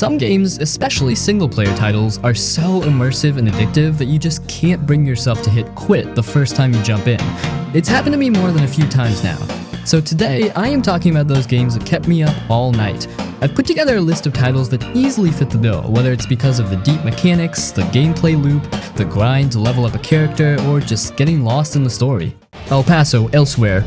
Some games, especially single-player titles, are so immersive and addictive that you just can't bring yourself to hit quit the first time you jump in. It's happened to me more than a few times now. So today, I am talking about those games that kept me up all night. I've put together a list of titles that easily fit the bill, whether it's because of the deep mechanics, the gameplay loop, the grind to level up a character, or just getting lost in the story. El Paso, elsewhere.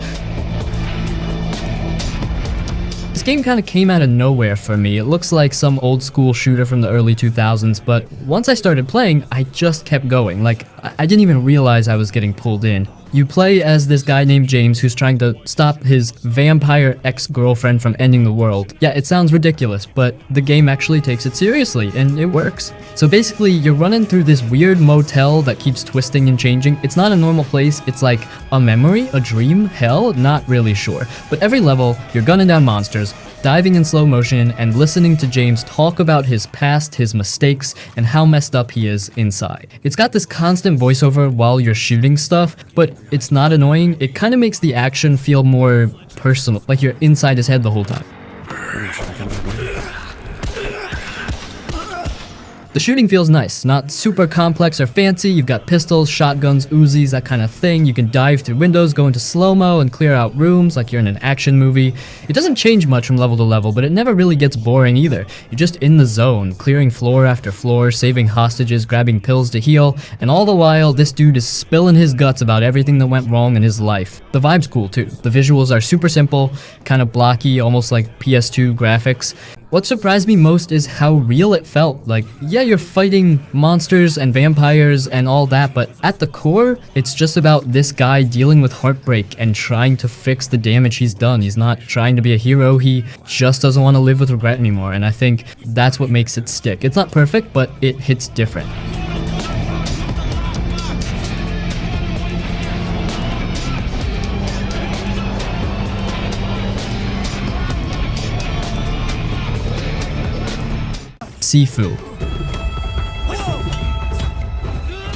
This game kind of came out of nowhere for me. It looks like some old school shooter from the early 2000s, but once I started playing, I just kept going. Like, I didn't even realize I was getting pulled in. You play as this guy named James who's trying to stop his vampire ex-girlfriend from ending the world. Yeah, it sounds ridiculous, but the game actually takes it seriously, and it works. So basically, you're running through this weird motel that keeps twisting and changing. It's not a normal place, it's like a memory, a dream, hell, not really sure. But every level, you're gunning down monsters, diving in slow motion, and listening to James talk about his past, his mistakes, and how messed up he is inside. It's got this constant voiceover while you're shooting stuff, but it's not annoying. It kind of makes the action feel more personal, like you're inside his head the whole time. The shooting feels nice, not super complex or fancy. You've got pistols, shotguns, Uzis, that kind of thing. You can dive through windows, go into slow-mo, and clear out rooms like you're in an action movie. It doesn't change much from level to level, but it never really gets boring either. You're just in the zone, clearing floor after floor, saving hostages, grabbing pills to heal, and all the while, this dude is spilling his guts about everything that went wrong in his life. The vibe's cool too. The visuals are super simple, kind of blocky, almost like PS2 graphics. What surprised me most is how real it felt. Like, yeah, you're fighting monsters and vampires and all that, but at the core, it's just about this guy dealing with heartbreak and trying to fix the damage he's done. He's not trying to be a hero, he just doesn't want to live with regret anymore, and I think that's what makes it stick. It's not perfect, but it hits different. Sifu.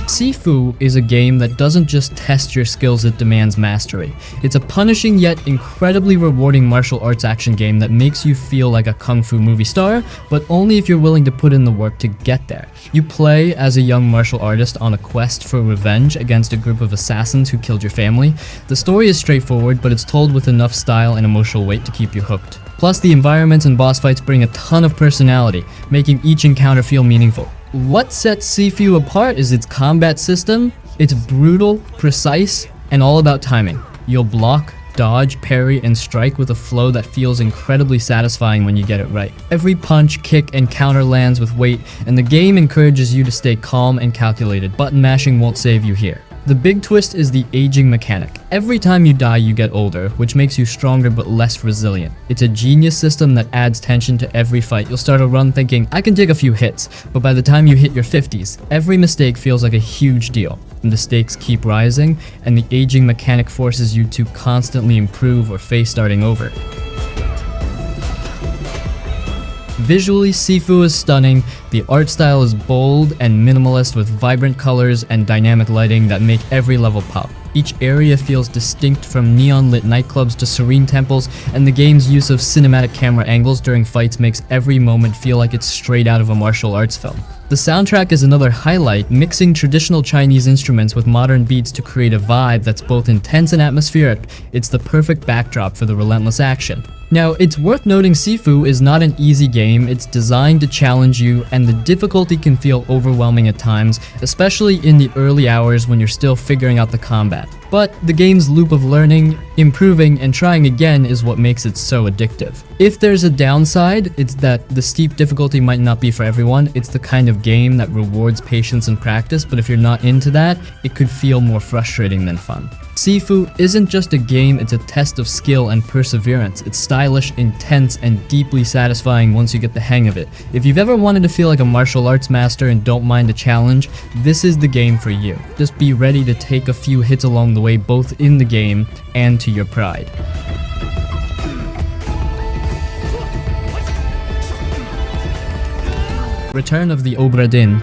Sifu is a game that doesn't just test your skills, it demands mastery. It's a punishing yet incredibly rewarding martial arts action game that makes you feel like a kung fu movie star, but only if you're willing to put in the work to get there. You play as a young martial artist on a quest for revenge against a group of assassins who killed your family. The story is straightforward, but it's told with enough style and emotional weight to keep you hooked. Plus, the environments and boss fights bring a ton of personality, making each encounter feel meaningful. What sets Sifu apart is its combat system. It's brutal, precise, and all about timing. You'll block, dodge, parry, and strike with a flow that feels incredibly satisfying when you get it right. Every punch, kick, and counter lands with weight, and the game encourages you to stay calm and calculated. Button mashing won't save you here. The big twist is the aging mechanic. Every time you die, you get older, which makes you stronger but less resilient. It's a genius system that adds tension to every fight. You'll start a run thinking, I can take a few hits, but by the time you hit your 50s, every mistake feels like a huge deal. And the stakes keep rising, and the aging mechanic forces you to constantly improve or face starting over. Visually, Sifu is stunning. The art style is bold and minimalist with vibrant colors and dynamic lighting that make every level pop. Each area feels distinct, from neon-lit nightclubs to serene temples, and the game's use of cinematic camera angles during fights makes every moment feel like it's straight out of a martial arts film. The soundtrack is another highlight, mixing traditional Chinese instruments with modern beats to create a vibe that's both intense and atmospheric. It's the perfect backdrop for the relentless action. Now, it's worth noting Sifu is not an easy game. It's designed to challenge you, and the difficulty can feel overwhelming at times, especially in the early hours when you're still figuring out the combat. But the game's loop of learning, improving, and trying again is what makes it so addictive. If there's a downside, it's that the steep difficulty might not be for everyone. It's the kind of game that rewards patience and practice, but if you're not into that, it could feel more frustrating than fun. Sifu isn't just a game, it's a test of skill and perseverance. It's stylish, intense, and deeply satisfying once you get the hang of it. If you've ever wanted to feel like a martial arts master and don't mind a challenge, this is the game for you. Just be ready to take a few hits along the way, both in the game and to your pride. Return of the Obra Dinn.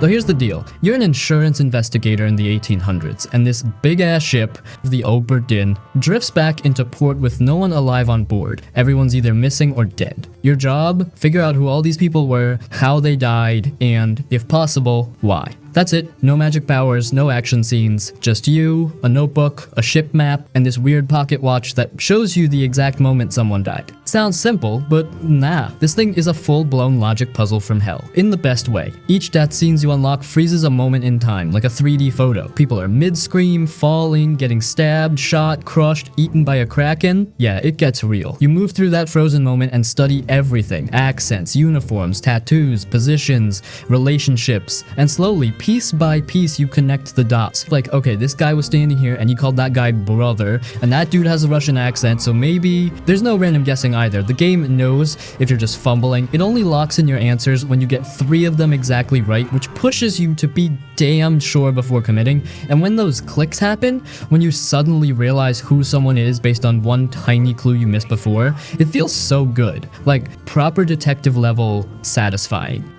So here's the deal. You're an insurance investigator in the 1800s, and this big-ass ship, the Obra Dinn, drifts back into port with no one alive on board. Everyone's either missing or dead. Your job? Figure out who all these people were, how they died, and, if possible, why. That's it. No magic powers, no action scenes, just you, a notebook, a ship map, and this weird pocket watch that shows you the exact moment someone died. Sounds simple, but nah. This thing is a full-blown logic puzzle from hell, in the best way. Each death scenes you unlock freezes a moment in time, like a 3D photo. People are mid-scream, falling, getting stabbed, shot, crushed, eaten by a kraken. Yeah, it gets real. You move through that frozen moment and study everything. Accents, uniforms, tattoos, positions, relationships, and slowly, piece by piece, you connect the dots. Like, okay, this guy was standing here and he called that guy brother, and that dude has a Russian accent, so maybe... There's no random guessing either. The game knows if you're just fumbling. It only locks in your answers when you get 3 of them exactly right, which pushes you to be damn sure before committing. And when those clicks happen, when you suddenly realize who someone is based on one tiny clue you missed before, it feels so good. Like, proper detective level satisfying.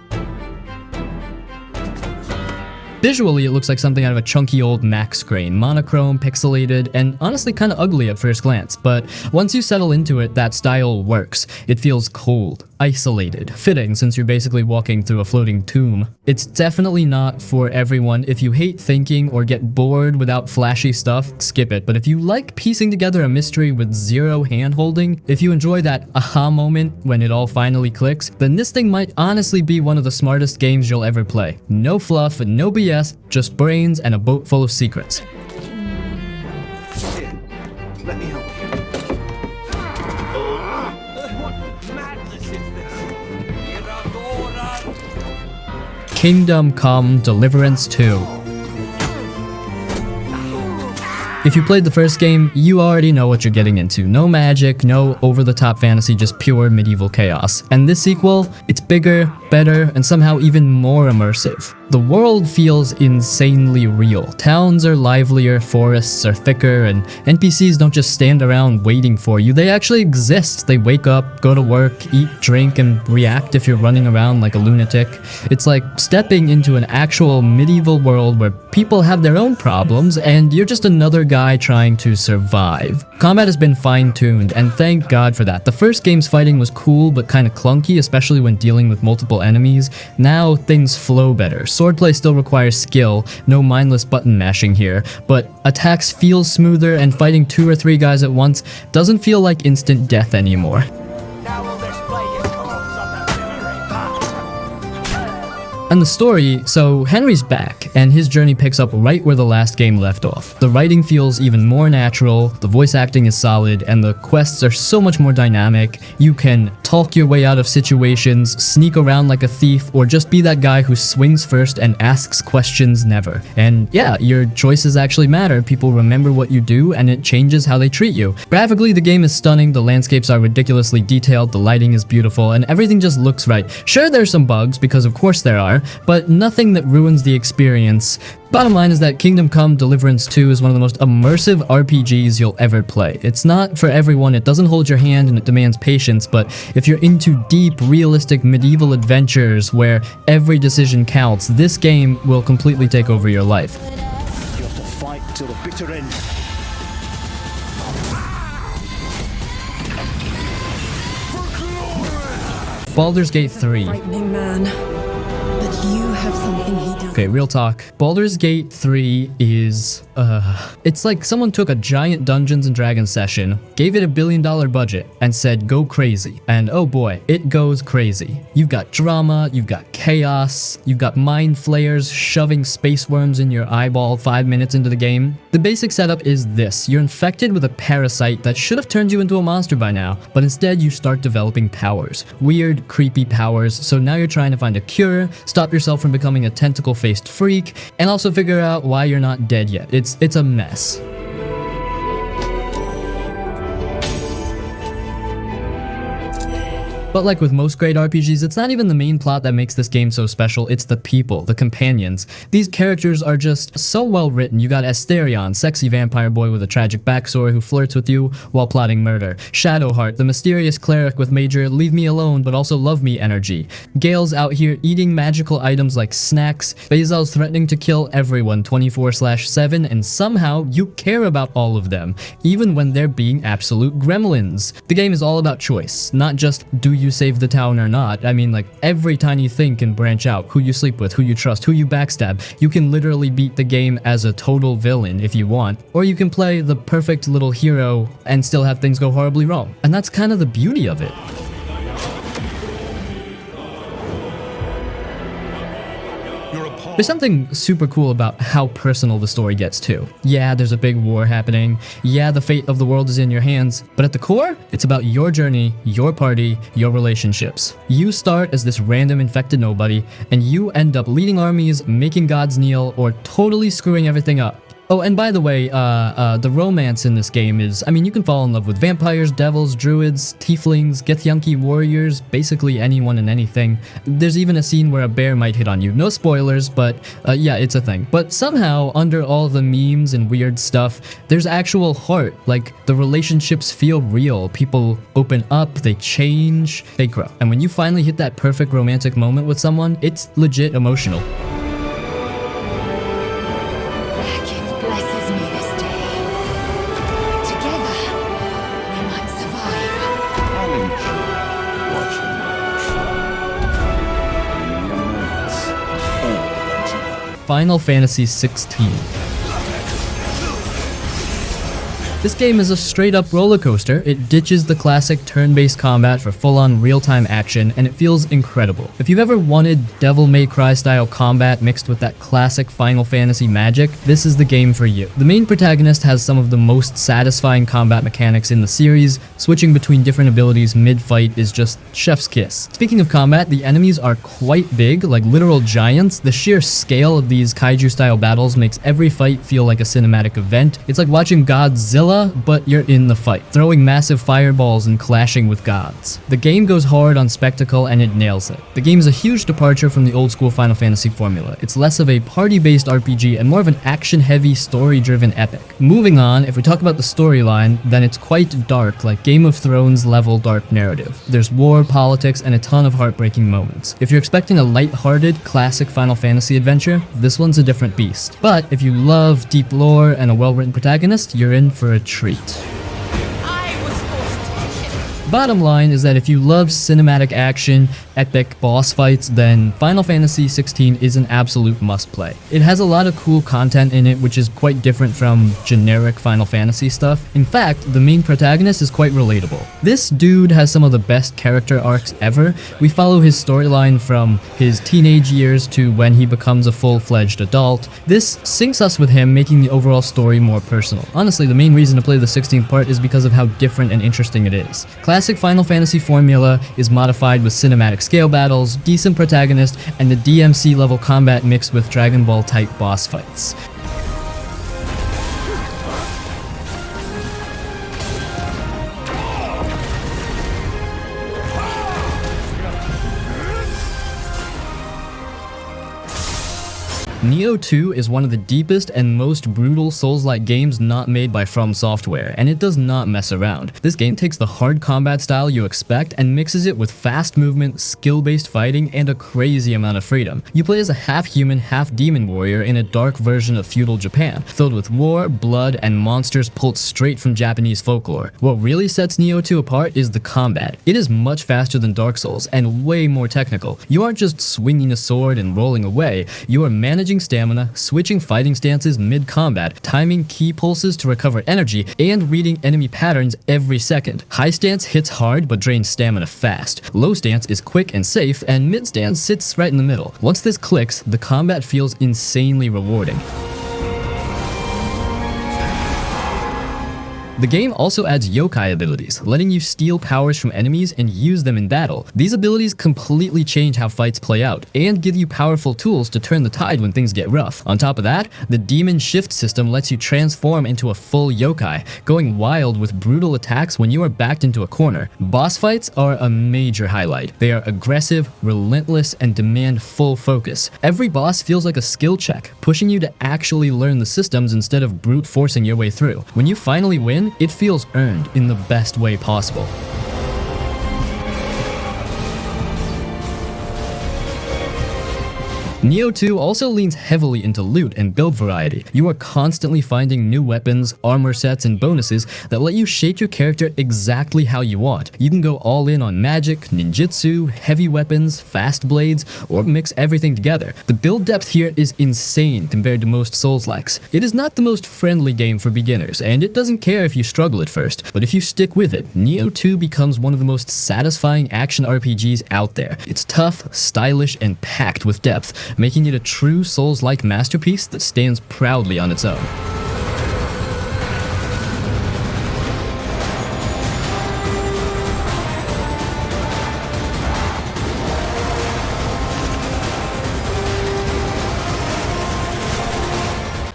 Visually, it looks like something out of a chunky old Mac screen, monochrome, pixelated, and honestly kind of ugly at first glance, but once you settle into it, that style works. It feels cold, isolated, fitting since you're basically walking through a floating tomb. It's definitely not for everyone. If you hate thinking or get bored without flashy stuff, skip it, but if you like piecing together a mystery with zero hand-holding, if you enjoy that aha moment when it all finally clicks, then this thing might honestly be one of the smartest games you'll ever play. No fluff, no BS, just brains and a boat full of secrets. Here, let me help you. What madness is this? Kingdom Come Deliverance 2. If you played the first game, you already know what you're getting into. No magic, no over-the-top fantasy, just pure medieval chaos. And this sequel, it's bigger, better, and somehow even more immersive. The world feels insanely real. Towns are livelier, forests are thicker, and NPCs don't just stand around waiting for you. They actually exist. They wake up, go to work, eat, drink, and react if you're running around like a lunatic. It's like stepping into an actual medieval world where people have their own problems, and you're just another guy trying to survive. Combat has been fine-tuned, and thank God for that. The first game's fighting was cool but kind of clunky, especially when dealing with multiple enemies. Now things flow better. Swordplay still requires skill, no mindless button mashing here, but attacks feel smoother, and fighting 2 or 3 guys at once doesn't feel like instant death anymore. Now we'll display your corpse on the military path. And the story, so Henry's back, and his journey picks up right where the last game left off. The writing feels even more natural, the voice acting is solid, and the quests are so much more dynamic. You can talk your way out of situations, sneak around like a thief, or just be that guy who swings first and asks questions never. And yeah, your choices actually matter. People remember what you do, and it changes how they treat you. Graphically, the game is stunning, the landscapes are ridiculously detailed, the lighting is beautiful, and everything just looks right. Sure, there's some bugs, because of course there are, but nothing that ruins the experience. Bottom line is that Kingdom Come Deliverance 2 is one of the most immersive RPGs you'll ever play. It's not for everyone, it doesn't hold your hand, and it demands patience, but if you're into deep, realistic medieval adventures where every decision counts, this game will completely take over your life. You have to fight till the bitter end. Baldur's Gate 3. Frightening man, but you have something he doesn't. Okay, real talk. Baldur's Gate 3 is, it's like someone took a giant Dungeons & Dragons session, gave it $1 billion budget, and said, go crazy. And oh boy, it goes crazy. You've got drama, you've got chaos, you've got mind flayers shoving space worms in your eyeball 5 minutes into the game. The basic setup is this. You're infected with a parasite that should have turned you into a monster by now, but instead you start developing powers. Weird, creepy powers, so now you're trying to find a cure, stop yourself from becoming a tentacle-faced freak, and also figure out why you're not dead yet. It's a mess. But like with most great RPGs, it's not even the main plot that makes this game so special, it's the people, the companions. These characters are just so well written. You got Asterion, sexy vampire boy with a tragic backstory who flirts with you while plotting murder. Shadowheart, the mysterious cleric with major leave me alone but also love me energy. Gale's out here eating magical items like snacks. Bazel's threatening to kill everyone 24/7, and somehow you care about all of them, even when they're being absolute gremlins. The game is all about choice, not just do you save the town or not. I mean, like, every tiny thing can branch out. Who you sleep with, who you trust, who you backstab. You can literally beat the game as a total villain if you want, or you can play the perfect little hero and still have things go horribly wrong. And that's kind of the beauty of it. There's something super cool about how personal the story gets too. Yeah, there's a big war happening. Yeah, the fate of the world is in your hands. But at the core, it's about your journey, your party, your relationships. You start as this random infected nobody, and you end up leading armies, making gods kneel, or totally screwing everything up. Oh, and by the way, the romance in this game is, I mean, you can fall in love with vampires, devils, druids, tieflings, Githyanki warriors, basically anyone and anything. There's even a scene where a bear might hit on you. No spoilers, but yeah, it's a thing. But somehow, under all the memes and weird stuff, there's actual heart. Like, the relationships feel real. People open up, they change, they grow. And when you finally hit that perfect romantic moment with someone, it's legit emotional. Final Fantasy XVI. This game is a straight up roller coaster. It ditches the classic turn-based combat for full-on real-time action, and it feels incredible. If you've ever wanted Devil May Cry style combat mixed with that classic Final Fantasy magic, this is the game for you. The main protagonist has some of the most satisfying combat mechanics in the series. Switching between different abilities mid-fight is just chef's kiss. Speaking of combat, the enemies are quite big, like literal giants. The sheer scale of these kaiju style battles makes every fight feel like a cinematic event. It's like watching Godzilla, but you're in the fight, throwing massive fireballs and clashing with gods. The game goes hard on spectacle and it nails it. The game is a huge departure from the old school Final Fantasy formula. It's less of a party-based RPG and more of an action-heavy, story-driven epic. Moving on, if we talk about the storyline, then it's quite dark, like Game of Thrones level dark narrative. There's war, politics, and a ton of heartbreaking moments. If you're expecting a light-hearted, classic Final Fantasy adventure, this one's a different beast. But if you love deep lore and a well-written protagonist, you're in for a treat. Bottom line is that if you love cinematic action, epic boss fights, then Final Fantasy XVI is an absolute must-play. It has a lot of cool content in it, which is quite different from generic Final Fantasy stuff. In fact, the main protagonist is quite relatable. This dude has some of the best character arcs ever. We follow his storyline from his teenage years to when he becomes a full-fledged adult. This syncs us with him, making the overall story more personal. Honestly, the main reason to play the 16th part is because of how different and interesting it is. Classic Final Fantasy formula is modified with cinematic scale battles, decent protagonist, and the DMC level combat mixed with Dragon Ball type boss fights. Nioh 2 is one of the deepest and most brutal Souls-like games not made by From Software, and it does not mess around. This game takes the hard combat style you expect and mixes it with fast movement, skill-based fighting, and a crazy amount of freedom. You play as a half-human, half-demon warrior in a dark version of feudal Japan, filled with war, blood, and monsters pulled straight from Japanese folklore. What really sets Nioh 2 apart is the combat. It is much faster than Dark Souls, and way more technical. You aren't just swinging a sword and rolling away, you are managing stamina, switching fighting stances mid-combat, timing key pulses to recover energy, and reading enemy patterns every second. High stance hits hard but drains stamina fast. Low stance is quick and safe, and mid stance sits right in the middle. Once this clicks, the combat feels insanely rewarding. The game also adds yokai abilities, letting you steal powers from enemies and use them in battle. These abilities completely change how fights play out, and give you powerful tools to turn the tide when things get rough. On top of that, the demon shift system lets you transform into a full yokai, going wild with brutal attacks when you are backed into a corner. Boss fights are a major highlight. They are aggressive, relentless, and demand full focus. Every boss feels like a skill check, pushing you to actually learn the systems instead of brute forcing your way through. When you finally win, it feels earned in the best way possible. Nioh 2 also leans heavily into loot and build variety. You are constantly finding new weapons, armor sets, and bonuses that let you shape your character exactly how you want. You can go all in on magic, ninjutsu, heavy weapons, fast blades, or mix everything together. The build depth here is insane compared to most Souls-likes. It is not the most friendly game for beginners, and it doesn't care if you struggle at first, but if you stick with it, Nioh 2 becomes one of the most satisfying action RPGs out there. It's tough, stylish, and packed with depth, making it a true Souls-like masterpiece that stands proudly on its own.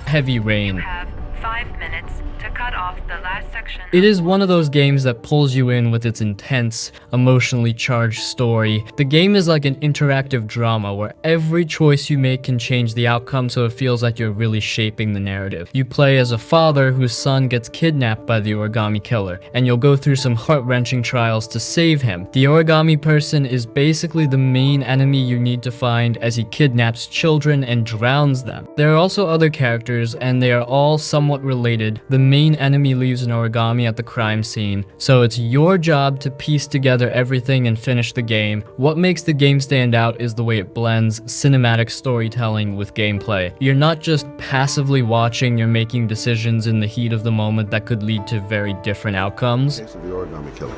Heavy Rain. You have 5 minutes to cut off the last section. It is one of those games that pulls you in with its intense, emotionally charged story. The game is like an interactive drama where every choice you make can change the outcome, so it feels like you're really shaping the narrative. You play as a father whose son gets kidnapped by the origami killer, and you'll go through some heart-wrenching trials to save him. The origami person is basically the main enemy you need to find as he kidnaps children and drowns them. There are also other characters, and they are all somewhat related. The main enemy leaves an origami at the crime scene, so it's your job to piece together everything and finish the game. What makes the game stand out is the way it blends cinematic storytelling with gameplay. You're not just passively watching, you're making decisions in the heat of the moment that could lead to very different outcomes. Case of the origami killer.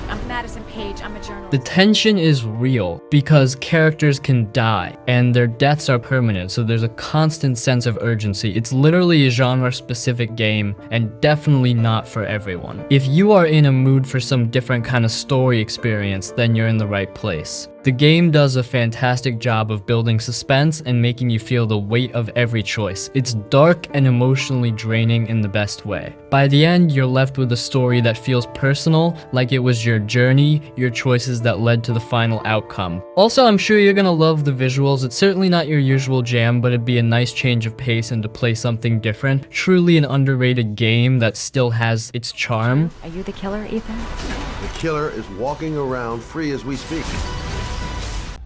I'm Madison Page. I'm a journalist. The tension is real because characters can die and their deaths are permanent, so there's a constant sense of urgency. It's literally a genre-specific game and definitely not for everyone. If you are in a mood for some different kind of story experience, then you're in the right place. The game does a fantastic job of building suspense and making you feel the weight of every choice. It's dark and emotionally draining in the best way. By the end, you're left with a story that feels personal, like it was your journey, your choices that led to the final outcome. Also, I'm sure you're gonna love the visuals. It's certainly not your usual jam, but it'd be a nice change of pace and to play something different. Truly an underrated game that still has its charm. Are you the killer, Ethan? The killer is walking around free as we speak.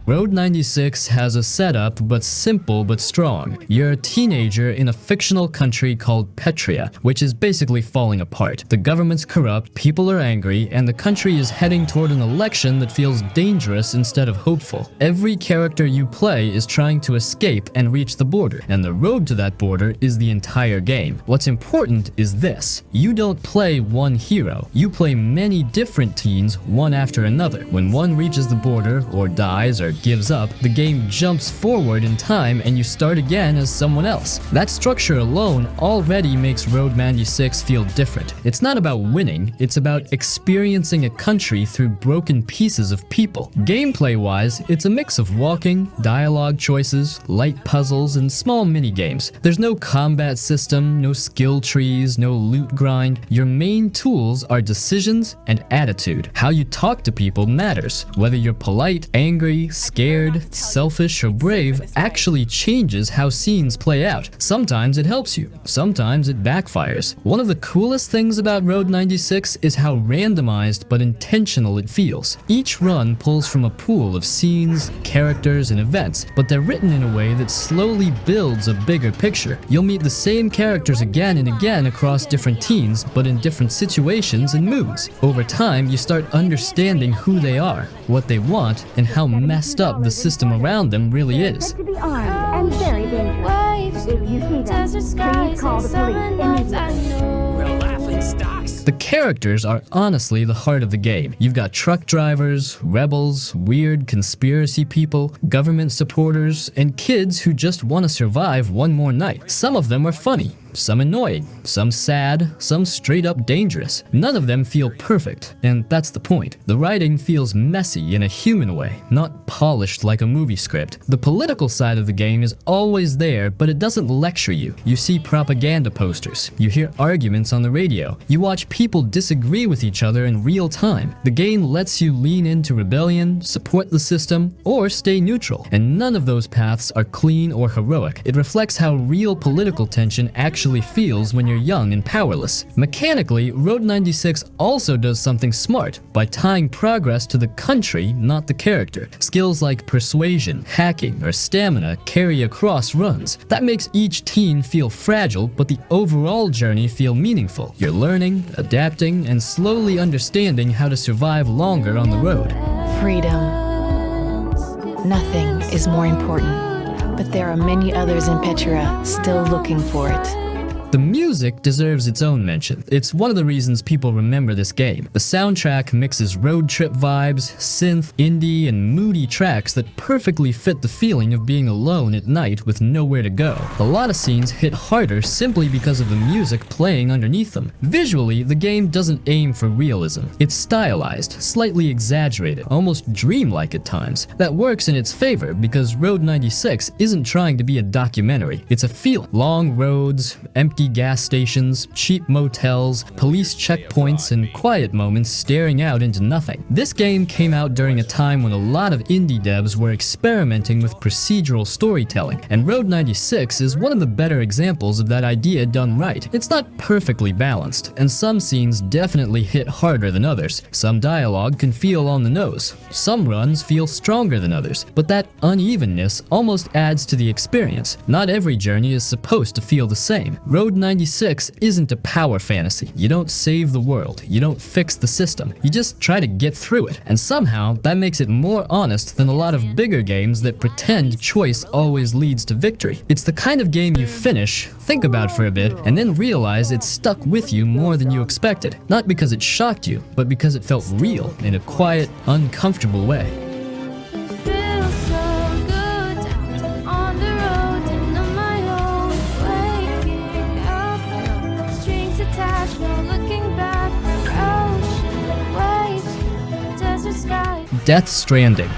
Road 96 has a setup, but simple but strong. You're a teenager in a fictional country called Petria, which is basically falling apart. The government's corrupt, people are angry, and the country is heading toward an election that feels dangerous instead of hopeful. Every character you play is trying to escape and reach the border, and the road to that border is the entire game. What's important is this: you don't play one hero, you play many different teens, one after another. When one reaches the border, or dies, or gives up, the game jumps forward in time and you start again as someone else. That structure alone already makes Road 96 feel different. It's not about winning, it's about experiencing a country through broken pieces of people. Gameplay-wise, it's a mix of walking, dialogue choices, light puzzles, and small mini-games. There's no combat system, no skill trees, no loot grind. Your main tools are decisions and attitude. How you talk to people matters. Whether you're polite, angry, scared, selfish, or brave actually changes how scenes play out. Sometimes it helps you, sometimes it backfires. One of the coolest things about Road 96 is how randomized but intentional it feels. Each run pulls from a pool of scenes, characters, and events, but they're written in a way that slowly builds a bigger picture. You'll meet the same characters again and again across different teens, but in different situations and moods. Over time, you start understanding who they are, what they want, and how messed up the system around them really is. To be armed and very dangerous. If you see them, please call the police immediately. We're laughing stocks. The characters are honestly the heart of the game. You've got truck drivers, rebels, weird conspiracy people, government supporters, and kids who just want to survive one more night. Some of them are funny. some annoying, some sad, some straight up dangerous. None of them feel perfect, and that's the point. The writing feels messy in a human way, not polished like a movie script. The political side of the game is always there, but it doesn't lecture you. You see propaganda posters, you hear arguments on the radio, you watch people disagree with each other in real time. The game lets you lean into rebellion, support the system, or stay neutral, and none of those paths are clean or heroic. It reflects how real political tension actually feels when you're young and powerless. Mechanically, Road 96 also does something smart by tying progress to the country, not the character. Skills like persuasion, hacking, or stamina carry across runs. That makes each teen feel fragile, but the overall journey feel meaningful. You're learning, adapting, and slowly understanding how to survive longer on the road. Freedom. Nothing is more important, but there are many others in Petra still looking for it. The music deserves its own mention. It's one of the reasons people remember this game. The soundtrack mixes road trip vibes, synth, indie, and moody tracks that perfectly fit the feeling of being alone at night with nowhere to go. A lot of scenes hit harder simply because of the music playing underneath them. Visually, the game doesn't aim for realism. It's stylized, slightly exaggerated, almost dreamlike at times. That works in its favor because Road 96 isn't trying to be a documentary. It's a feeling. Long roads, empty gas stations, cheap motels, police checkpoints, and quiet moments staring out into nothing. This game came out during a time when a lot of indie devs were experimenting with procedural storytelling, and Road 96 is one of the better examples of that idea done right. It's not perfectly balanced, and some scenes definitely hit harder than others. Some dialogue can feel on the nose. Some runs feel stronger than others, but that unevenness almost adds to the experience. Not every journey is supposed to feel the same. Road 96 isn't a power fantasy. You don't save the world. You don't fix the system. You just try to get through it. And somehow, that makes it more honest than a lot of bigger games that pretend choice always leads to victory. It's the kind of game you finish, think about for a bit, and then realize it stuck with you more than you expected. Not because it shocked you, but because it felt real in a quiet, uncomfortable way. Death Stranding.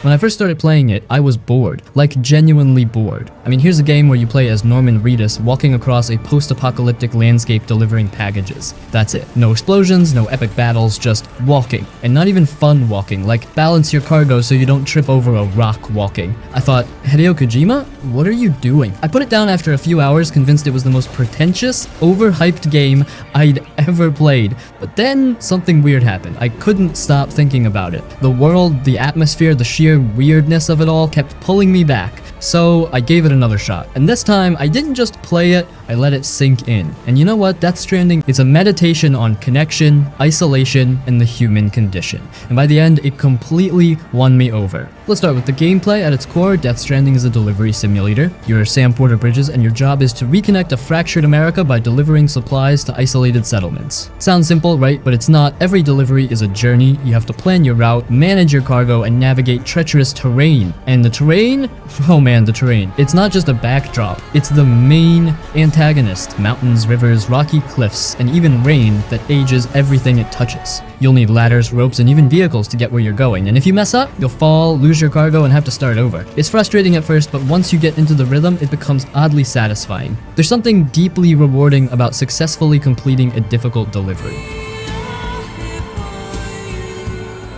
When I first started playing it, I was bored. Like, genuinely bored. I mean, here's a game where you play as Norman Reedus walking across a post-apocalyptic landscape delivering packages. That's it. No explosions, no epic battles, just walking. And not even fun walking, like balance your cargo so you don't trip over a rock walking. I thought, Hideo Kojima? What are you doing? I put it down after a few hours, convinced it was the most pretentious, overhyped game I'd ever played. But then, something weird happened. I couldn't stop thinking about it. The world, the atmosphere, the sheer weirdness of it all kept pulling me back. So I gave it another shot. And this time, I didn't just play it, I let it sink in. And you know what? Death Stranding is a meditation on connection, isolation, and the human condition. And by the end, it completely won me over. Let's start with the gameplay. At its core, Death Stranding is a delivery simulator. You're Sam Porter Bridges, and your job is to reconnect a fractured America by delivering supplies to isolated settlements. Sounds simple, right? But it's not. Every delivery is a journey. You have to plan your route, manage your cargo, and navigate treacherous terrain. And the terrain? Oh man, the terrain. It's not just a backdrop. It's the main antagonist. Mountains, rivers, rocky cliffs, and even rain that ages everything it touches. You'll need ladders, ropes, and even vehicles to get where you're going. And if you mess up, you'll fall, lose your cargo, and have to start over. It's frustrating at first, but once you get into the rhythm, it becomes oddly satisfying. There's something deeply rewarding about successfully completing a difficult delivery.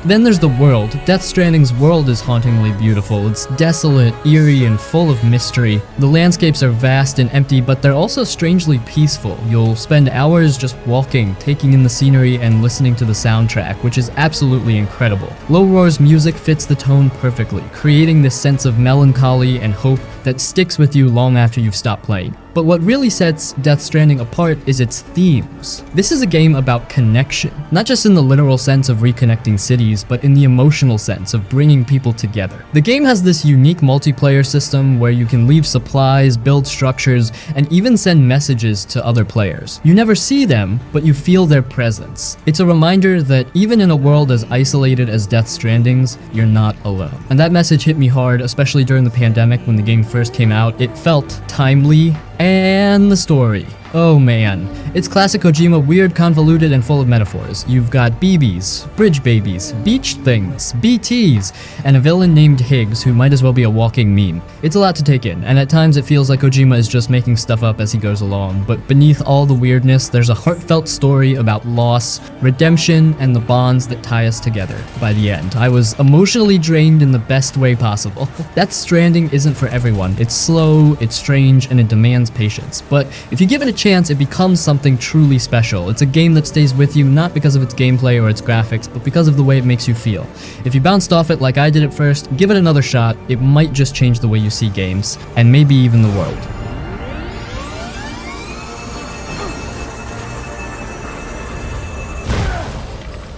Then there's the world. Death Stranding's world is hauntingly beautiful. It's desolate, eerie, and full of mystery. The landscapes are vast and empty, but they're also strangely peaceful. You'll spend hours just walking, taking in the scenery, and listening to the soundtrack, which is absolutely incredible. Low Roar's music fits the tone perfectly, creating this sense of melancholy and hope that sticks with you long after you've stopped playing. But what really sets Death Stranding apart is its themes. This is a game about connection, not just in the literal sense of reconnecting cities, but in the emotional sense of bringing people together. The game has this unique multiplayer system where you can leave supplies, build structures, and even send messages to other players. You never see them, but you feel their presence. It's a reminder that even in a world as isolated as Death Stranding's, you're not alone. And that message hit me hard, especially during the pandemic when the game first first came out, it felt timely. And the story. Oh man. It's classic Kojima, weird, convoluted, and full of metaphors. You've got BBs, bridge babies, beach things, BTs, and a villain named Higgs who might as well be a walking meme. It's a lot to take in, and at times it feels like Kojima is just making stuff up as he goes along, but beneath all the weirdness, there's a heartfelt story about loss, redemption, and the bonds that tie us together. By the end, I was emotionally drained in the best way possible. That Stranding isn't for everyone. It's slow, it's strange, and it demands patience, but if you give it a chance, it becomes something truly special. It's a game that stays with you not because of its gameplay or its graphics, but because of the way it makes you feel. If you bounced off it like I did at first, give it another shot. It might just change the way you see games, and maybe even the world.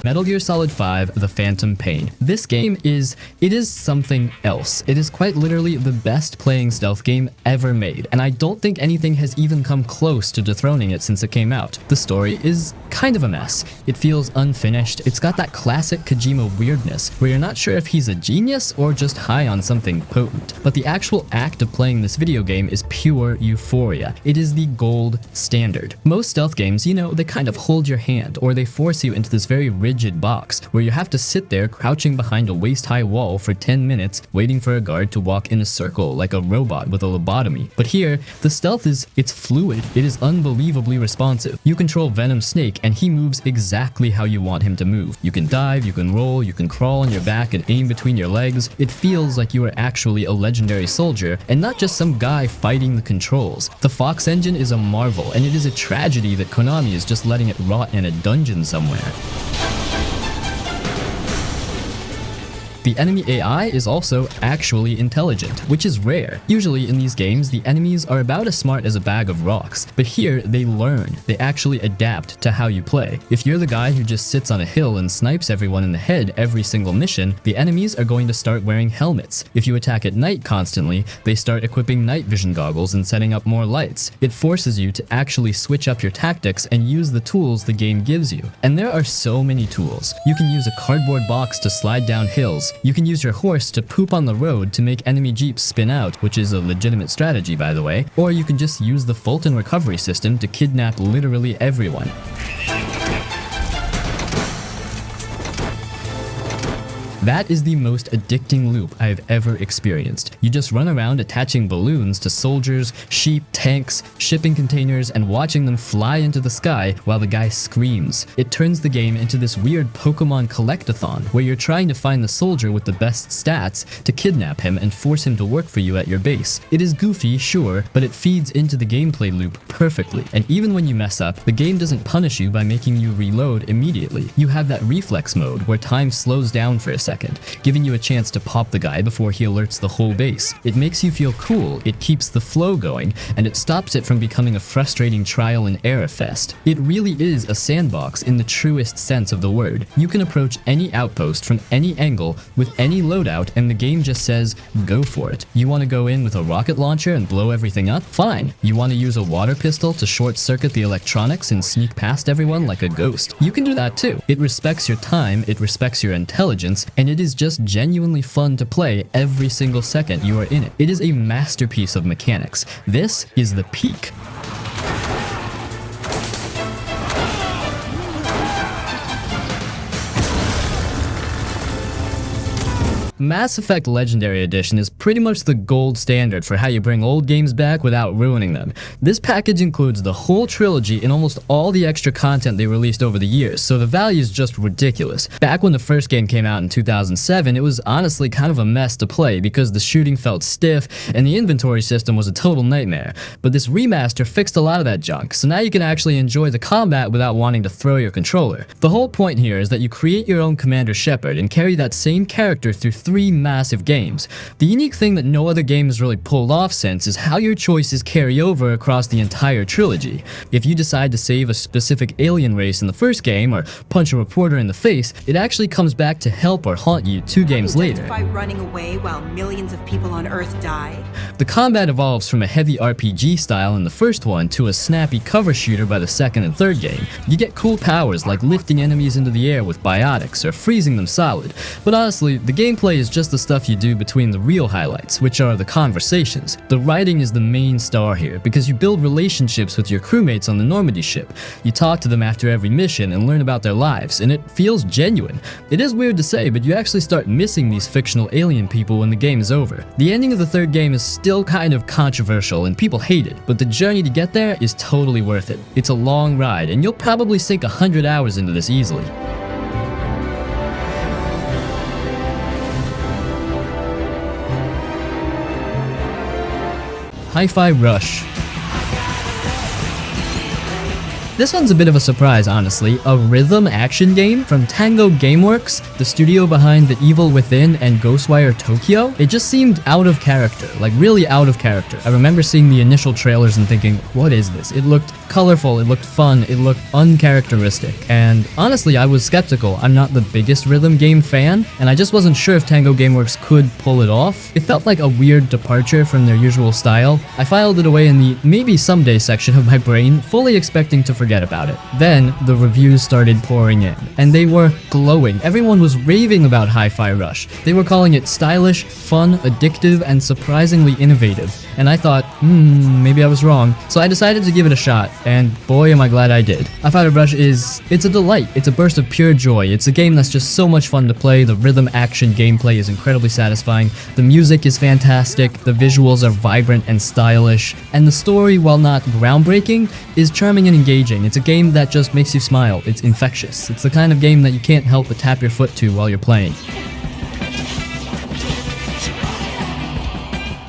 Metal Gear Solid 5: The Phantom Pain. This game is something else. It is quite literally the best playing stealth game ever made, and I don't think anything has even come close to dethroning it since it came out. The story is kind of a mess. It feels unfinished. It's got that classic Kojima weirdness, where you're not sure if he's a genius or just high on something potent. But the actual act of playing this video game is pure euphoria. It is the gold standard. Most stealth games, you know, they kind of hold your hand, or they force you into this very rigid box where you have to sit there crouching behind a waist-high wall for 10 minutes waiting for a guard to walk in a circle like a robot with a lobotomy. But here, the stealth it's fluid. It is unbelievably responsive. You control Venom Snake and he moves exactly how you want him to move. You can dive, you can roll, you can crawl on your back and aim between your legs. It feels like you are actually a legendary soldier and not just some guy fighting the controls. The Fox engine is a marvel, and it is a tragedy that Konami is just letting it rot in a dungeon somewhere. The enemy AI is also actually intelligent, which is rare. Usually in these games, the enemies are about as smart as a bag of rocks, but here they learn. They actually adapt to how you play. If you're the guy who just sits on a hill and snipes everyone in the head every single mission, the enemies are going to start wearing helmets. If you attack at night constantly, they start equipping night vision goggles and setting up more lights. It forces you to actually switch up your tactics and use the tools the game gives you. And there are so many tools. You can use a cardboard box to slide down hills. You can use your horse to poop on the road to make enemy jeeps spin out, which is a legitimate strategy by the way, or you can just use the Fulton recovery system to kidnap literally everyone. That is the most addicting loop I have ever experienced. You just run around attaching balloons to soldiers, sheep, tanks, shipping containers, and watching them fly into the sky while the guy screams. It turns the game into this weird Pokemon collect-a-thon, where you're trying to find the soldier with the best stats to kidnap him and force him to work for you at your base. It is goofy, sure, but it feeds into the gameplay loop perfectly. And even when you mess up, the game doesn't punish you by making you reload immediately. You have that reflex mode where time slows down for a second, giving you a chance to pop the guy before he alerts the whole base. It makes you feel cool, it keeps the flow going, and it stops it from becoming a frustrating trial and error fest. It really is a sandbox in the truest sense of the word. You can approach any outpost from any angle with any loadout and the game just says, go for it. You want to go in with a rocket launcher and blow everything up? Fine. You want to use a water pistol to short circuit the electronics and sneak past everyone like a ghost? You can do that too. It respects your time, it respects your intelligence, and it is just genuinely fun to play every single second you are in it. It is a masterpiece of mechanics. This is the peak. Mass Effect Legendary Edition is pretty much the gold standard for how you bring old games back without ruining them. This package includes the whole trilogy and almost all the extra content they released over the years, so the value is just ridiculous. Back when the first game came out in 2007, it was honestly kind of a mess to play because the shooting felt stiff and the inventory system was a total nightmare. But this remaster fixed a lot of that junk, so now you can actually enjoy the combat without wanting to throw your controller. The whole point here is that you create your own Commander Shepard and carry that same character through 3 massive games. The unique thing that no other game has really pulled off since is how your choices carry over across the entire trilogy. If you decide to save a specific alien race in the first game or punch a reporter in the face, it actually comes back to help or haunt you 2 games later. Running away while millions of people on Earth die. The combat evolves from a heavy RPG style in the first one to a snappy cover shooter by the second and third game. You get cool powers like lifting enemies into the air with biotics or freezing them solid, but honestly, the gameplay is just the stuff you do between the real highlights, which are the conversations. The writing is the main star here, because you build relationships with your crewmates on the Normandy ship. You talk to them after every mission and learn about their lives, and it feels genuine. It is weird to say, but you actually start missing these fictional alien people when the game is over. The ending of the third game is still kind of controversial and people hate it, but the journey to get there is totally worth it. It's a long ride, and you'll probably sink 100 hours into this easily. Hi-Fi Rush. This one's a bit of a surprise, honestly. A rhythm action game from Tango Gameworks, the studio behind The Evil Within and Ghostwire Tokyo. It just seemed out of character, like really out of character. I remember seeing the initial trailers and thinking, what is this? It looked colorful, it looked fun, it looked uncharacteristic. And honestly, I was skeptical. I'm not the biggest rhythm game fan, and I just wasn't sure if Tango Gameworks could pull it off. It felt like a weird departure from their usual style. I filed it away in the maybe someday section of my brain, fully expecting to forget about it. Then the reviews started pouring in, and they were glowing. Everyone was raving about Hi-Fi Rush. They were calling it stylish, fun, addictive, and surprisingly innovative. And I thought, maybe I was wrong. So I decided to give it a shot, and boy am I glad I did. Hi-Fi Rush it's a delight. It's a burst of pure joy. It's a game that's just so much fun to play. The rhythm action gameplay is incredibly satisfying. The music is fantastic. The visuals are vibrant and stylish. And the story, while not groundbreaking, is charming and engaging. It's a game that just makes you smile. It's infectious. It's the kind of game that you can't help but tap your foot to while you're playing.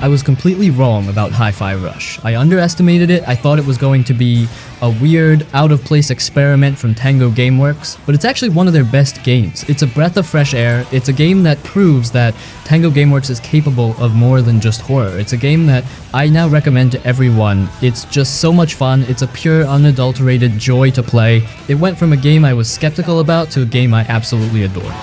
I was completely wrong about Hi-Fi Rush. I underestimated it. I thought it was going to be a weird, out-of-place experiment from Tango Gameworks, but it's actually one of their best games. It's a breath of fresh air. It's a game that proves that Tango Gameworks is capable of more than just horror. It's a game that I now recommend to everyone. It's just so much fun. It's a pure, unadulterated joy to play. It went from a game I was skeptical about to a game I absolutely adore.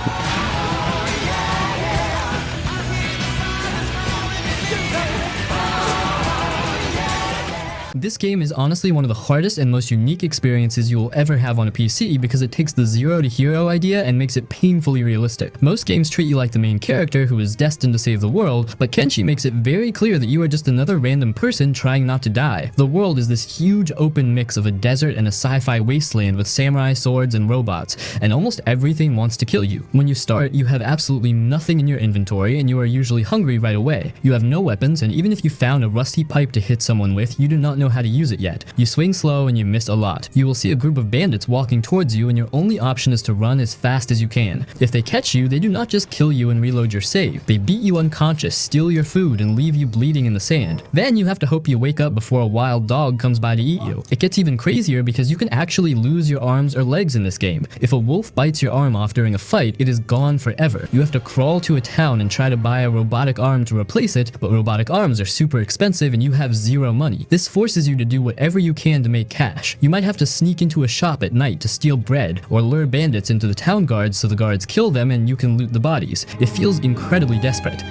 This game is honestly one of the hardest and most unique experiences you will ever have on a PC because it takes the zero to hero idea and makes it painfully realistic. Most games treat you like the main character who is destined to save the world, but Kenshi makes it very clear that you are just another random person trying not to die. The world is this huge open mix of a desert and a sci-fi wasteland with samurai swords and robots, and almost everything wants to kill you. When you start, you have absolutely nothing in your inventory and you are usually hungry right away. You have no weapons, and even if you found a rusty pipe to hit someone with, you do not know how to use it yet. You swing slow and you miss a lot. You will see a group of bandits walking towards you and your only option is to run as fast as you can. If they catch you, they do not just kill you and reload your save. They beat you unconscious, steal your food, and leave you bleeding in the sand. Then you have to hope you wake up before a wild dog comes by to eat you. It gets even crazier because you can actually lose your arms or legs in this game. If a wolf bites your arm off during a fight, it is gone forever. You have to crawl to a town and try to buy a robotic arm to replace it, but robotic arms are super expensive and you have zero money. This forces you to do whatever you can to make cash. You might have to sneak into a shop at night to steal bread, or lure bandits into the town guards so the guards kill them and you can loot the bodies. It feels incredibly desperate.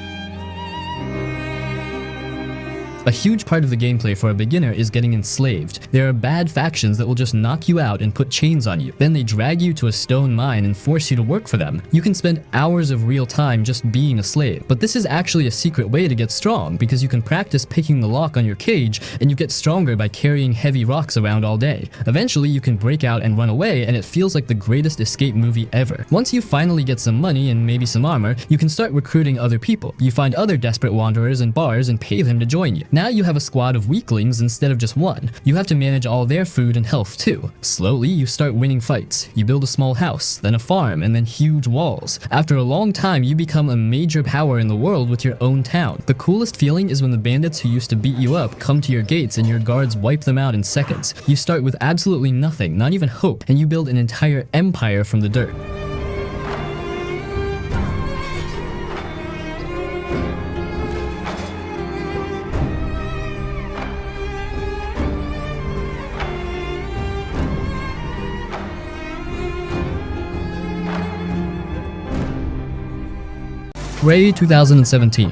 A huge part of the gameplay for a beginner is getting enslaved. There are bad factions that will just knock you out and put chains on you. Then they drag you to a stone mine and force you to work for them. You can spend hours of real time just being a slave, but this is actually a secret way to get strong because you can practice picking the lock on your cage and you get stronger by carrying heavy rocks around all day. Eventually you can break out and run away and it feels like the greatest escape movie ever. Once you finally get some money and maybe some armor, you can start recruiting other people. You find other desperate wanderers in bars and pay them to join you. Now you have a squad of weaklings instead of just one. You have to manage all their food and health too. Slowly, you start winning fights. You build a small house, then a farm, and then huge walls. After a long time, you become a major power in the world with your own town. The coolest feeling is when the bandits who used to beat you up come to your gates and your guards wipe them out in seconds. You start with absolutely nothing, not even hope, and you build an entire empire from the dirt. Prey 2017.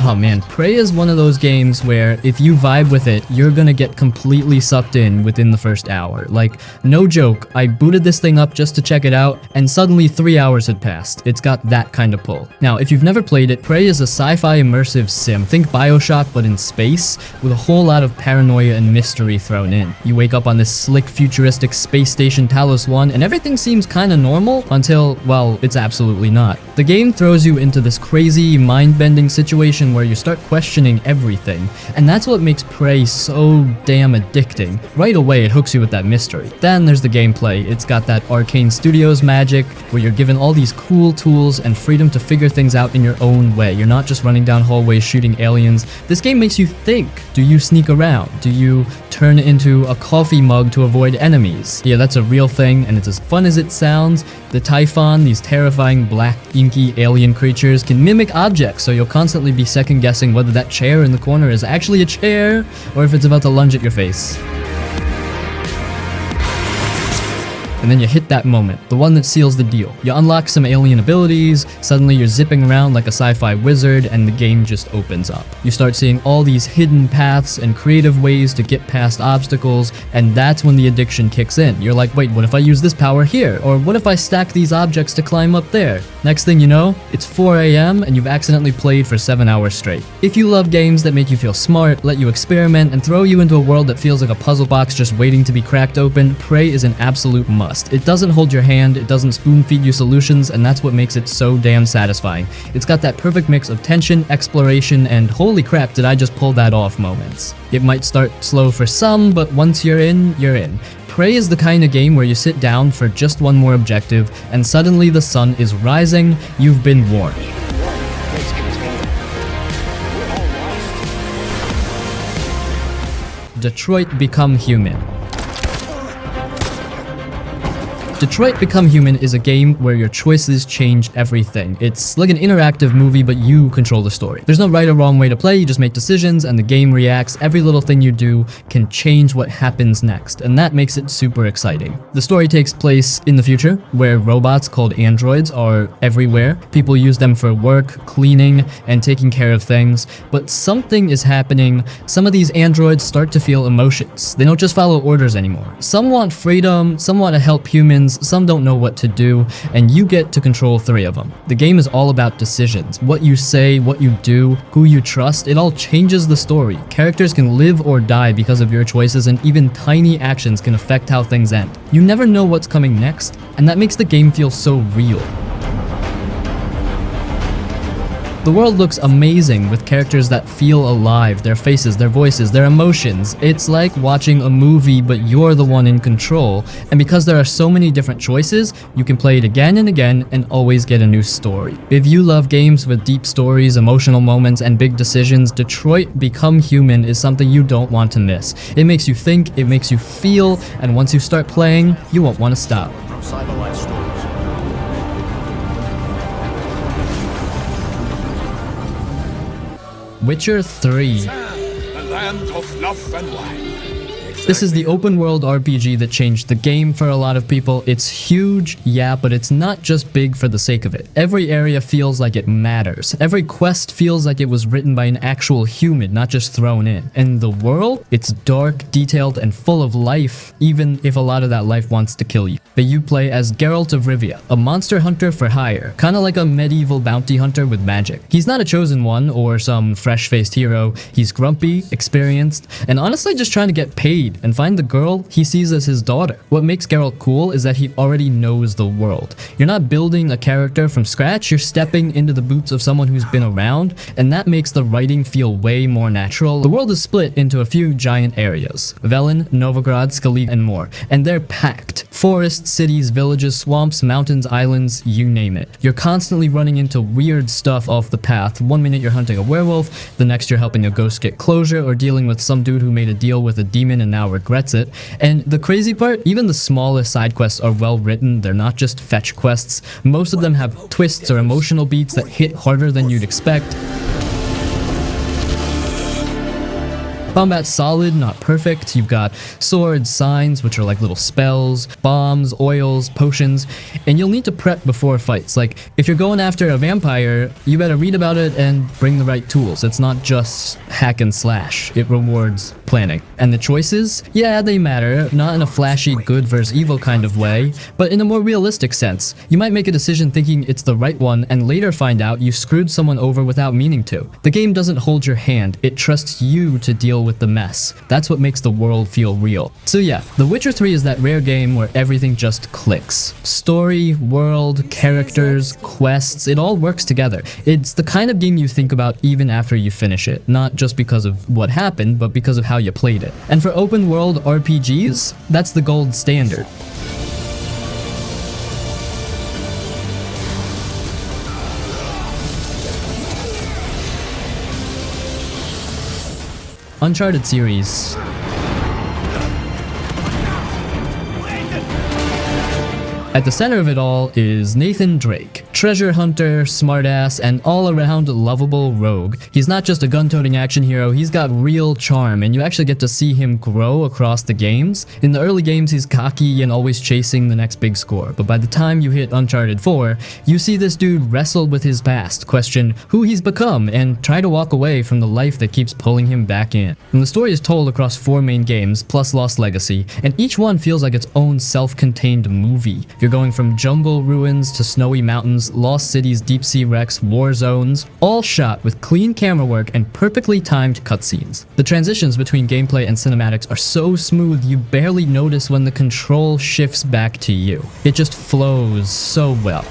Oh man, Prey is one of those games where if you vibe with it, you're gonna get completely sucked in within the first hour. Like, no joke, I booted this thing up just to check it out, and suddenly 3 hours had passed. It's got that kind of pull. Now, if you've never played it, Prey is a sci-fi immersive sim. Think BioShock, but in space, with a whole lot of paranoia and mystery thrown in. You wake up on this slick, futuristic space station Talos 1, and everything seems kinda normal until, well, it's absolutely not. The game throws you into this crazy, mind-bending situation where you start questioning everything, and that's what makes Prey so damn addicting. Right away, it hooks you with that mystery. Then there's the gameplay. It's got that Arcane Studios magic, where you're given all these cool tools and freedom to figure things out in your own way. You're not just running down hallways shooting aliens. This game makes you think. Do you sneak around? Do you turn into a coffee mug to avoid enemies? Yeah, that's a real thing, and it's as fun as it sounds. The Typhon, these terrifying black inky alien creatures, can mimic objects, so you'll constantly be second guessing whether that chair in the corner is actually a chair or if it's about to lunge at your face. And then you hit that moment, the one that seals the deal. You unlock some alien abilities, suddenly you're zipping around like a sci-fi wizard, and the game just opens up. You start seeing all these hidden paths and creative ways to get past obstacles, and that's when the addiction kicks in. You're like, wait, what if I use this power here? Or what if I stack these objects to climb up there? Next thing you know, it's 4 AM and you've accidentally played for 7 hours straight. If you love games that make you feel smart, let you experiment, and throw you into a world that feels like a puzzle box just waiting to be cracked open, Prey is an absolute must. It doesn't hold your hand, it doesn't spoon feed you solutions, and that's what makes it so damn satisfying. It's got that perfect mix of tension, exploration, and holy crap, did I just pull that off moments. It might start slow for some, but once you're in, you're in. Prey is the kind of game where you sit down for just one more objective, and suddenly the sun is rising, you've been warned. Detroit Become Human. Detroit Become Human is a game where your choices change everything. It's like an interactive movie, but you control the story. There's no right or wrong way to play, you just make decisions and the game reacts. Every little thing you do can change what happens next, and that makes it super exciting. The story takes place in the future, where robots called androids are everywhere. People use them for work, cleaning, and taking care of things, but something is happening. Some of these androids start to feel emotions. They don't just follow orders anymore. Some want freedom, some want to help humans, some don't know what to do, and you get to control 3 of them. The game is all about decisions. What you say, what you do, who you trust, it all changes the story. Characters can live or die because of your choices, and even tiny actions can affect how things end. You never know what's coming next, and that makes the game feel so real. The world looks amazing with characters that feel alive, their faces, their voices, their emotions. It's like watching a movie, but you're the one in control. And because there are so many different choices, you can play it again and again and always get a new story. If you love games with deep stories, emotional moments, and big decisions, Detroit Become Human is something you don't want to miss. It makes you think, it makes you feel, and once you start playing, you won't want to stop. From Cyberlight Stories. Witcher 3. The land of love and wine. This is the open world RPG that changed the game for a lot of people. It's huge, yeah, but it's not just big for the sake of it. Every area feels like it matters. Every quest feels like it was written by an actual human, not just thrown in. And the world, it's dark, detailed, and full of life, even if a lot of that life wants to kill you. But you play as Geralt of Rivia, a monster hunter for hire, kinda like a medieval bounty hunter with magic. He's not a chosen one or some fresh-faced hero. He's grumpy, experienced, and honestly just trying to get paid and find the girl he sees as his daughter. What makes Geralt cool is that he already knows the world. You're not building a character from scratch, you're stepping into the boots of someone who's been around, and that makes the writing feel way more natural. The world is split into a few giant areas: Velen, Novigrad, Skellige, and more, and they're packed. Forests, cities, villages, swamps, mountains, islands, you name it. You're constantly running into weird stuff off the path. One minute you're hunting a werewolf, the next you're helping a ghost get closure, or dealing with some dude who made a deal with a demon and now regrets it. And the crazy part, even the smallest side quests are well written. They're not just fetch quests. Most of them have twists or emotional beats that hit harder than you'd expect. Combat's solid, not perfect. You've got swords, signs, which are like little spells, bombs, oils, potions, and you'll need to prep before fights. Like, if you're going after a vampire, you better read about it and bring the right tools. It's not just hack and slash. It rewards planning. And the choices? Yeah, they matter. Not in a flashy good versus evil kind of way, but in a more realistic sense. You might make a decision thinking it's the right one and later find out you screwed someone over without meaning to. The game doesn't hold your hand. It trusts you to deal with the mess. That's what makes the world feel real. So yeah, The Witcher 3 is that rare game where everything just clicks. Story, world, characters, quests, it all works together. It's the kind of game you think about even after you finish it, not just because of what happened, but because of how you played it. And for open world RPGs, that's the gold standard. Uncharted Series. At the center of it all is Nathan Drake, treasure hunter, smartass, and all-around lovable rogue. He's not just a gun-toting action hero, he's got real charm, and you actually get to see him grow across the games. In the early games, he's cocky and always chasing the next big score, but by the time you hit Uncharted 4, you see this dude wrestle with his past, question who he's become, and try to walk away from the life that keeps pulling him back in. And the story is told across 4 main games, plus Lost Legacy, and each one feels like its own self-contained movie. You're going from jungle ruins to snowy mountains, lost cities, deep sea wrecks, war zones, all shot with clean camera work and perfectly timed cutscenes. The transitions between gameplay and cinematics are so smooth you barely notice when the control shifts back to you. It just flows so well.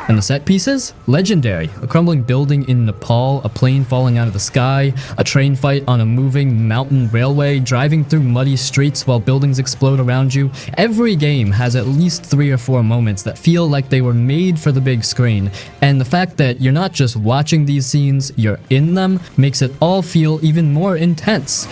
And the set pieces? Legendary. A crumbling building in Nepal, a plane falling out of the sky, a train fight on a moving mountain railway, driving through muddy streets while buildings explode around you. Every game has at least 3 or 4 moments that feel like they were made for the big screen. And the fact that you're not just watching these scenes, you're in them, makes it all feel even more intense.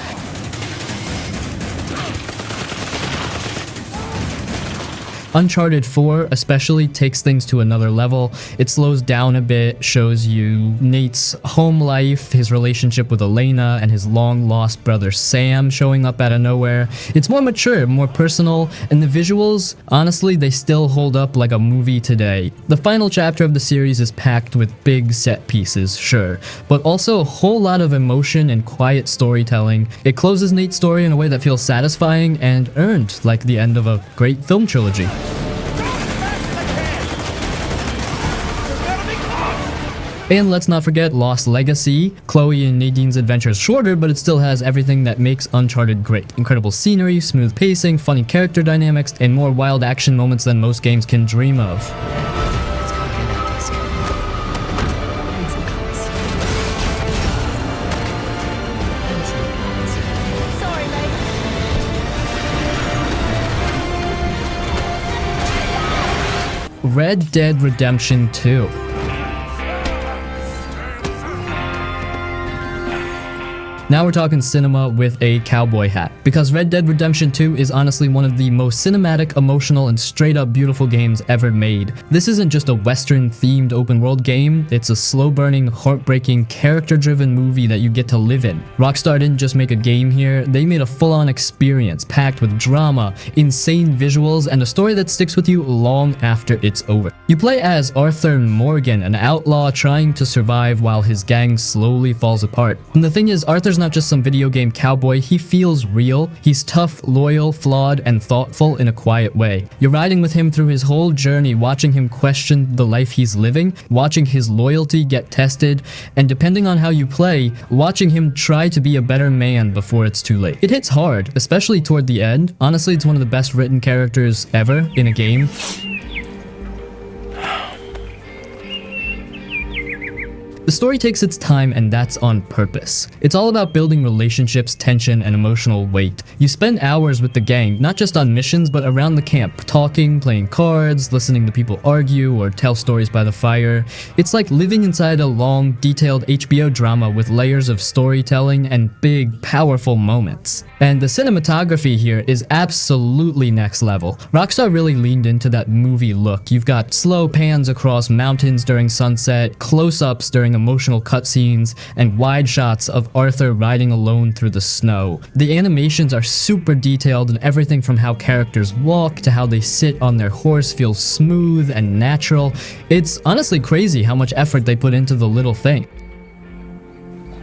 Uncharted 4 especially takes things to another level. It slows down a bit, shows you Nate's home life, his relationship with Elena, and his long-lost brother Sam showing up out of nowhere. It's more mature, more personal, and the visuals, honestly, they still hold up like a movie today. The final chapter of the series is packed with big set pieces, sure, but also a whole lot of emotion and quiet storytelling. It closes Nate's story in a way that feels satisfying and earned, like the end of a great film trilogy. And let's not forget Lost Legacy. Chloe and Nadine's adventure is shorter, but it still has everything that makes Uncharted great. Incredible scenery, smooth pacing, funny character dynamics, and more wild action moments than most games can dream of. Red Dead Redemption 2. Now we're talking cinema with a cowboy hat, because Red Dead Redemption 2 is honestly one of the most cinematic, emotional, and straight up beautiful games ever made. This isn't just a Western themed open world game, it's a slow burning, heartbreaking, character driven movie that you get to live in. Rockstar didn't just make a game here, they made a full on experience packed with drama, insane visuals, and a story that sticks with you long after it's over. You play as Arthur Morgan, an outlaw trying to survive while his gang slowly falls apart. And the thing is, Arthur's not just some video game cowboy, he feels real. He's tough, loyal, flawed, and thoughtful in a quiet way. You're riding with him through his whole journey, watching him question the life he's living, watching his loyalty get tested, and depending on how you play, watching him try to be a better man before it's too late. It hits hard, especially toward the end. Honestly, it's one of the best written characters ever in a game. The story takes its time, and that's on purpose. It's all about building relationships, tension, and emotional weight. You spend hours with the gang, not just on missions, but around the camp, talking, playing cards, listening to people argue, or tell stories by the fire. It's like living inside a long, detailed HBO drama with layers of storytelling and big, powerful moments. And the cinematography here is absolutely next level. Rockstar really leaned into that movie look. You've got slow pans across mountains during sunset, close-ups during featuring emotional cutscenes and wide shots of Arthur riding alone through the snow. The animations are super detailed, and everything from how characters walk to how they sit on their horse feels smooth and natural. It's honestly crazy how much effort they put into the little thing.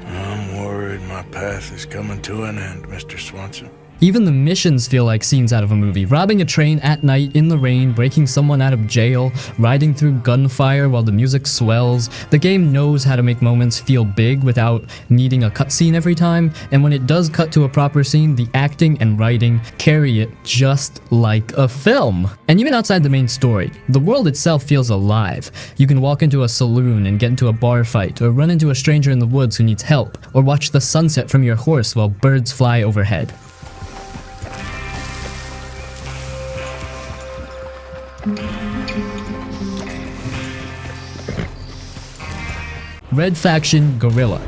I'm worried my path is coming to an end, Mr. Swanson. Even the missions feel like scenes out of a movie. Robbing a train at night in the rain, breaking someone out of jail, riding through gunfire while the music swells. The game knows how to make moments feel big without needing a cutscene every time, and when it does cut to a proper scene, the acting and writing carry it just like a film. And even outside the main story, the world itself feels alive. You can walk into a saloon and get into a bar fight, or run into a stranger in the woods who needs help, or watch the sunset from your horse while birds fly overhead. Red Faction Guerrilla.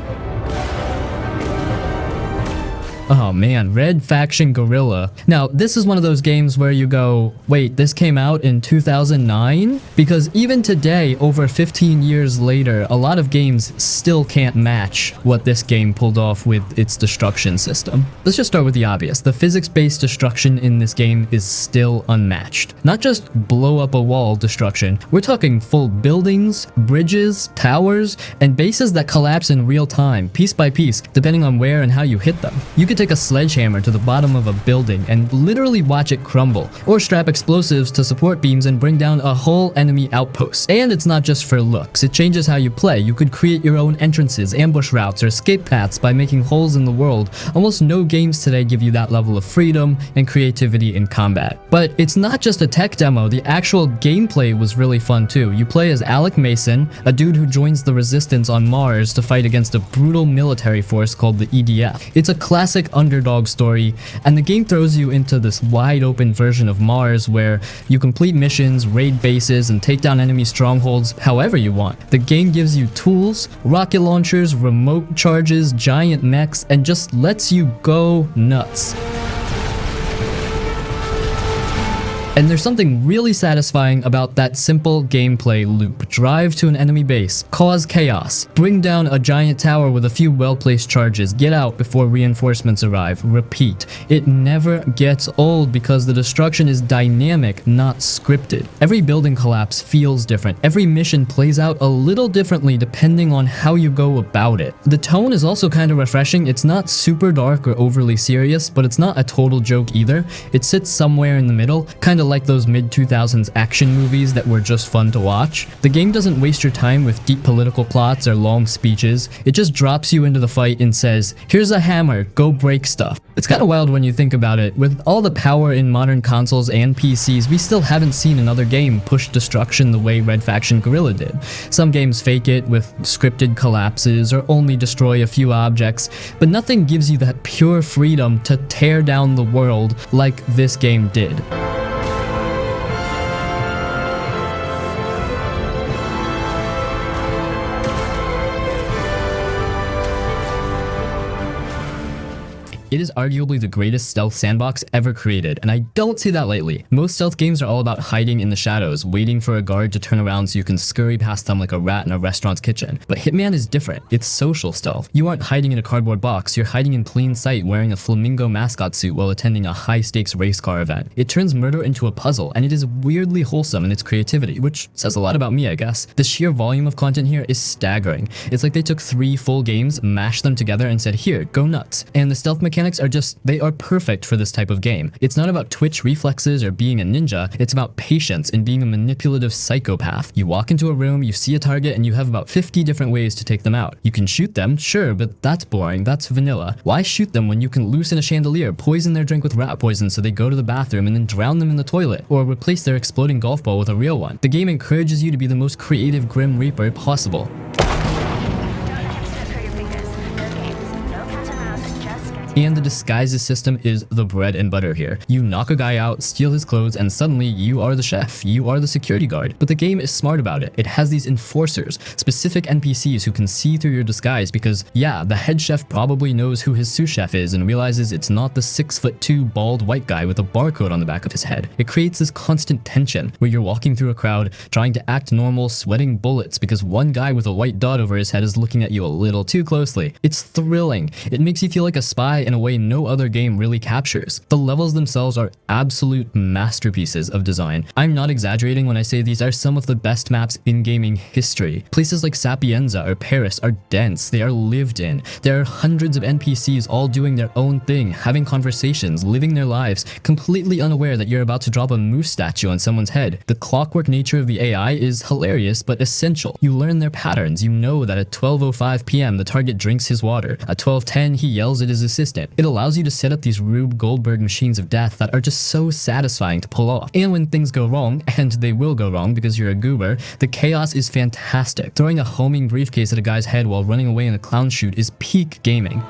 Oh man, Red Faction Guerrilla. Now, this is one of those games where you go, wait, this came out in 2009? Because even today, over 15 years later, a lot of games still can't match what this game pulled off with its destruction system. Let's just start with the obvious. The physics-based destruction in this game is still unmatched. Not just blow up a wall destruction, we're talking full buildings, bridges, towers, and bases that collapse in real time, piece by piece, depending on where and how you hit them. You could take a sledgehammer to the bottom of a building and literally watch it crumble, or strap explosives to support beams and bring down a whole enemy outpost. And it's not just for looks, it changes how you play. You could create your own entrances, ambush routes, or escape paths by making holes in the world. Almost no games today give you that level of freedom and creativity in combat. But it's not just a tech demo, the actual gameplay was really fun too. You play as Alec Mason, a dude who joins the resistance on Mars to fight against a brutal military force called the EDF. It's a classic underdog story, and the game throws you into this wide open version of Mars where you complete missions, raid bases, and take down enemy strongholds however you want. The game gives you tools, rocket launchers, remote charges, giant mechs, and just lets you go nuts. And there's something really satisfying about that simple gameplay loop. Drive to an enemy base, cause chaos, bring down a giant tower with a few well-placed charges, get out before reinforcements arrive, repeat. It never gets old because the destruction is dynamic, not scripted. Every building collapse feels different. Every mission plays out a little differently depending on how you go about it. The tone is also kind of refreshing. It's not super dark or overly serious, but it's not a total joke either. It sits somewhere in the middle, kind of like those mid-2000s action movies that were just fun to watch. The game doesn't waste your time with deep political plots or long speeches. It just drops you into the fight and says, here's a hammer, go break stuff. It's kind of wild when you think about it. With all the power in modern consoles and PCs, we still haven't seen another game push destruction the way Red Faction Guerrilla did. Some games fake it with scripted collapses or only destroy a few objects, but nothing gives you that pure freedom to tear down the world like this game did. It is arguably the greatest stealth sandbox ever created, and I don't see that lately. Most stealth games are all about hiding in the shadows, waiting for a guard to turn around so you can scurry past them like a rat in a restaurant's kitchen. But Hitman is different. It's social stealth. You aren't hiding in a cardboard box, you're hiding in plain sight wearing a flamingo mascot suit while attending a high-stakes race car event. It turns murder into a puzzle, and it is weirdly wholesome in its creativity, which says a lot about me, I guess. The sheer volume of content here is staggering. It's like they took 3 full games, mashed them together, and said, here, go nuts. And the stealth mechanics are just, they are perfect for this type of game. It's not about twitch reflexes or being a ninja, it's about patience and being a manipulative psychopath. You walk into a room, you see a target, and you have about 50 different ways to take them out. You can shoot them, sure, but that's boring, that's vanilla. Why shoot them when you can loosen a chandelier, poison their drink with rat poison so they go to the bathroom and then drown them in the toilet, or replace their exploding golf ball with a real one? The game encourages you to be the most creative Grim Reaper possible. Don't hesitate for your fingers. No games, no cat and mouse, just getting And the disguises system is the bread and butter here. You knock a guy out, steal his clothes, and suddenly you are the chef, you are the security guard. But the game is smart about it. It has these enforcers, specific NPCs who can see through your disguise because, yeah, the head chef probably knows who his sous chef is and realizes it's not the 6'2" bald white guy with a barcode on the back of his head. It creates this constant tension where you're walking through a crowd, trying to act normal, sweating bullets because one guy with a white dot over his head is looking at you a little too closely. It's thrilling. It makes you feel like a spy in a way no other game really captures. The levels themselves are absolute masterpieces of design. I'm not exaggerating when I say these are some of the best maps in gaming history. Places like Sapienza or Paris are dense. They are lived in. There are hundreds of NPCs all doing their own thing, having conversations, living their lives, completely unaware that you're about to drop a moose statue on someone's head. The clockwork nature of the AI is hilarious but essential. You learn their patterns. You know that at 12:05 p.m. the target drinks his water. At 12:10 he yells at his assistant. It allows you to set up these Rube Goldberg machines of death that are just so satisfying to pull off. And when things go wrong, and they will go wrong because you're a goober, the chaos is fantastic. Throwing a homing briefcase at a guy's head while running away in a clown chute is peak gaming.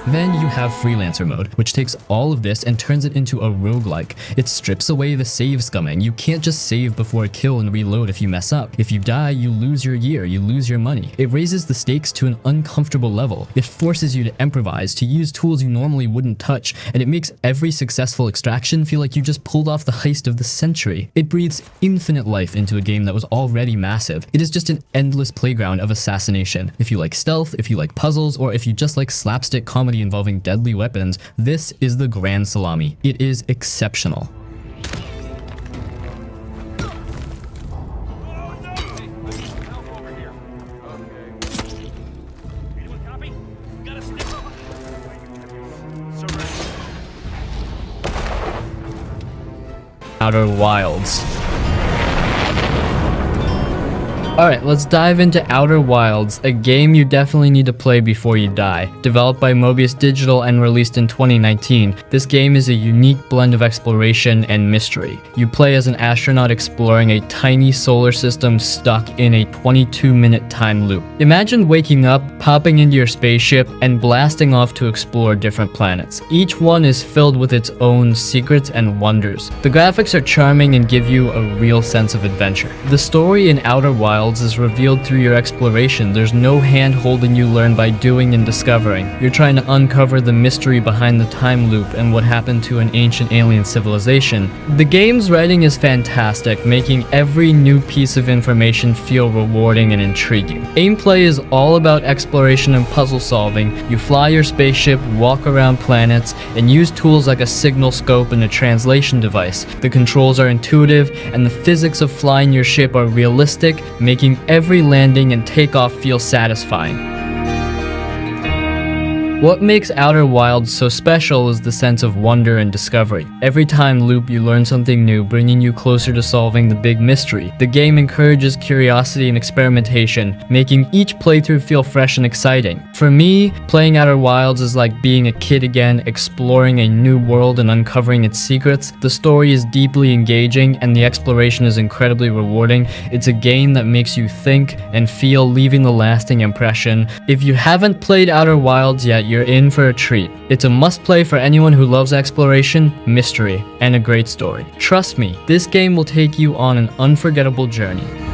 Then you have Freelancer mode, which takes all of this and turns it into a roguelike. It strips away the save scumming. You can't just save before a kill and reload if you mess up. If you die, you lose your year, you lose your money. It raises the stakes to an uncomfortable level. It forces you to improvise, to use tools you normally wouldn't touch, and it makes every successful extraction feel like you just pulled off the heist of the century. It breathes infinite life into a game that was already massive. It is just an endless playground of assassination. If you like stealth, if you like puzzles, or if you just like slapstick comedy involving deadly weapons, this is the grand salami. It is exceptional. Outer Wilds. Alright, let's dive into Outer Wilds, a game you definitely need to play before you die. Developed by Mobius Digital and released in 2019, this game is a unique blend of exploration and mystery. You play as an astronaut exploring a tiny solar system stuck in a 22-minute time loop. Imagine waking up, popping into your spaceship, and blasting off to explore different planets. Each one is filled with its own secrets and wonders. The graphics are charming and give you a real sense of adventure. The story in Outer Wilds is revealed through your exploration. There's no hand holding you learn by doing and discovering. You're trying to uncover the mystery behind the time loop and what happened to an ancient alien civilization. The game's writing is fantastic, making every new piece of information feel rewarding and intriguing. Gameplay is all about exploration and puzzle solving. You fly your spaceship, walk around planets, and use tools like a signal scope and a translation device. The controls are intuitive, and the physics of flying your ship are realistic, making every landing and takeoff feel satisfying. What makes Outer Wilds so special is the sense of wonder and discovery. Every time loop you learn something new, bringing you closer to solving the big mystery. The game encourages curiosity and experimentation, making each playthrough feel fresh and exciting. For me, playing Outer Wilds is like being a kid again, exploring a new world and uncovering its secrets. The story is deeply engaging and the exploration is incredibly rewarding. It's a game that makes you think and feel, leaving a lasting impression. If you haven't played Outer Wilds yet, you're in for a treat. It's a must-play for anyone who loves exploration, mystery, and a great story. Trust me, this game will take you on an unforgettable journey.